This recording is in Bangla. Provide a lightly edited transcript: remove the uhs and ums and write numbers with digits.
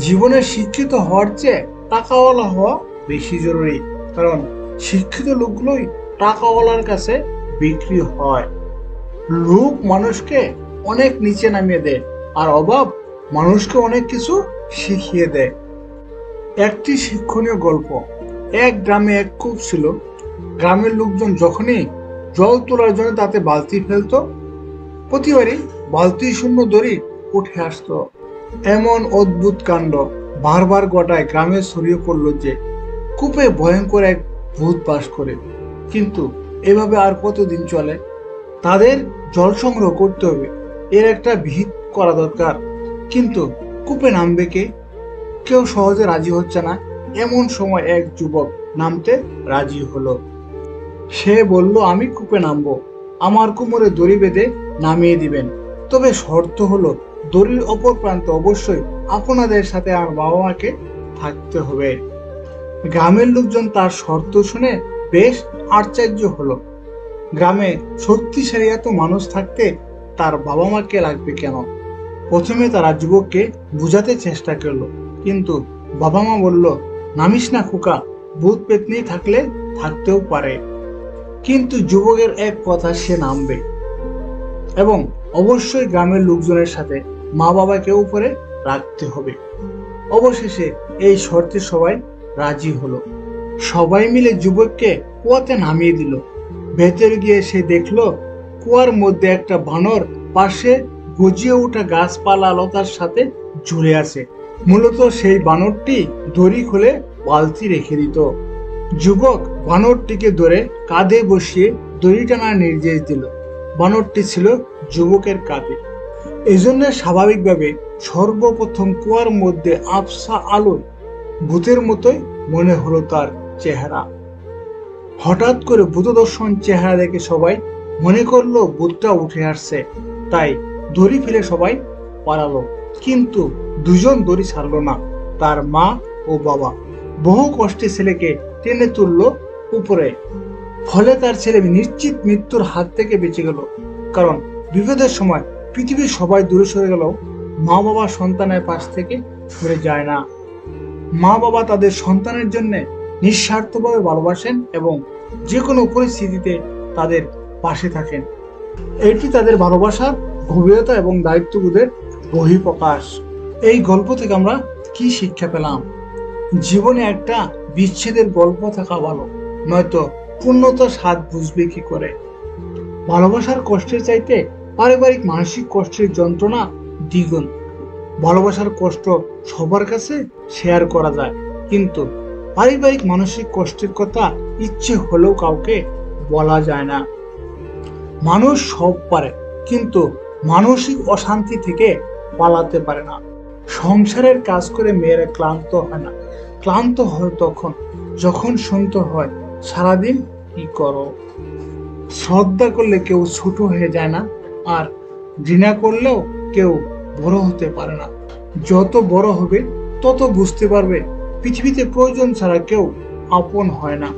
জীবনে শিক্ষিত হওয়ার চেয়ে টাকাওয়ালা হওয়া বেশি জরুরি, কারণ শিক্ষিত লোকগুলোই টাকাওয়ালার কাছে বিক্রি হয়। লোভ মানুষকে অনেক নিচে নামিয়ে দেয়, আর অভাব মানুষকে অনেক কিছু শিখিয়ে দেয়। একটি শিক্ষণীয় গল্প। এক গ্রামে এক কূপ ছিল। গ্রামের লোকজন যখনই জল তোলার জন্য তাতে বালতি ফেলতো, প্রতিবারই বালতি শূন্য দড়ি উঠে আসতো। এমন অদ্ভুত কাণ্ড বারবার ঘটায় গ্রামে ছড়িয়ে পড়লো যে কূপে ভয়ঙ্কর এক ভূত বাস করে। কিন্তু এভাবে আর কতদিন চলে? তাদের জল সংগ্রহ করতে হবে, এর একটা ভিত করা দরকার। কিন্তু কূপে নামবে কে? কেউ সহজে রাজি হচ্ছে না। এমন সময় এক যুবক নামতে রাজি হলো। সে বলল, আমি কূপে নামবো, আমার কোমরে দড়ি বেঁধে নামিয়ে দিবেন। তবে শর্ত হলো, দড়ির অপর প্রান্তে অবশ্যই আপনাদের সাথে আমার বাবা মাকে থাকতে হবে। গ্রামের লোকজন তার শর্ত শুনে বেশ আশ্চর্য হলো। গ্রামে শক্তিশালী এত মানুষ থাকতে তার বাবা মাকে লাগবে কেন? প্রথমে তারা যুবককে বুঝাতে চেষ্টা করলো, কিন্তু বাবা মা বলল, নামিস না খোকা, ভূত পেতনি থাকলে থাকতেও পারে। কিন্তু যুবকের এক কথা, সে নামবে এবং অবশ্যই গ্রামের লোকজনের সাথে মা বাবাকে উপরে রাখতে হবে। অবশেষে এই শর্তে সবাই রাজি হলো। সবাই মিলে যুবককে কুয়াতে নামিয়ে দিল। ভেতরে গিয়ে সে দেখলো কুয়ার মধ্যে একটা বানর পাশে গজিয়ে ওঠা গাছপালা লতার সাথে ঝুলে আছে। মূলত সেই বানরটি দড়ি খুলে বালতি রেখে দিত। যুবক বানরটিকে ধরে কাঁধে বসিয়ে দড়ি টানার নির্দেশ দিল। বানরটি ছিল যুবকের কাঁধে। এজন্য স্বাভাবিকভাবে সর্বপ্রথম কুয়ার মধ্যে আবছা আলোয় ভূতের মতোই মনে হলো তার চেহারা। হঠাৎ করে ভূতদর্শন চেহারা দেখে সবাই মনে করলো ভূতটা উঠে আসছে, তাই দড়ি ফেলে সবাই পালালো। কিন্তু দুজন দড়ি ছাড়লো না। তার মা ও বাবা বহু কষ্টে ছেলেকে টেনে তুললো উপরে। ফলে তার ছেলে নিশ্চিত মৃত্যুর হাত থেকে বেঁচে গেল। কারণ বিপদের সময় পৃথিবীর সবাই দূরে সরে গেল, মা বাবা সন্তানের পাশ থেকে সরে যায় না। মা বাবা তাদের সন্তানের জন্য নিঃস্বার্থভাবে ভালোবাসেন এবং যে কোনো পরিস্থিতিতে তাদের পাশে থাকেন। এটি তাদের ভালোবাসার গভীরতা এবং দায়িত্ববোধের বহিঃপ্রকাশ। এই গল্প থেকে আমরা কি শিক্ষা পেলাম? জীবনে একটা বিচ্ছেদের গল্প থাকা ভালো, নয়তো পূর্ণতার স্বাদ বুঝবে কি করে? ভালোবাসার কষ্টের চাইতে পারিবারিক মানসিক কষ্টের যন্ত্রণা দ্বিগুণ। ভালোবাসার কষ্ট সবার কাছে শেয়ার করা যায়, কিন্তু পারিবারিক মানসিক কষ্টের কথা ইচ্ছে হলেও কাউকে বলা যায় না। মানুষ সব পারে, কিন্তু মানসিক অশান্তি থেকে পালাতে পারে না। সংসারের কাজ করে মেয়েরা ক্লান্ত হয় না, ক্লান্ত হয় তখন যখন শুনতে হয় সারাদিন কি করো। শ্রদ্ধা করলে কেউ ছোট হয়ে যায় না, আর ঘৃণা করলেও কেউ বড় হতে পারে না। যত বড় হবে তত বুঝতে পারবে পৃথিবীতে প্রয়োজন ছাড়া কেউ আপন হয় না।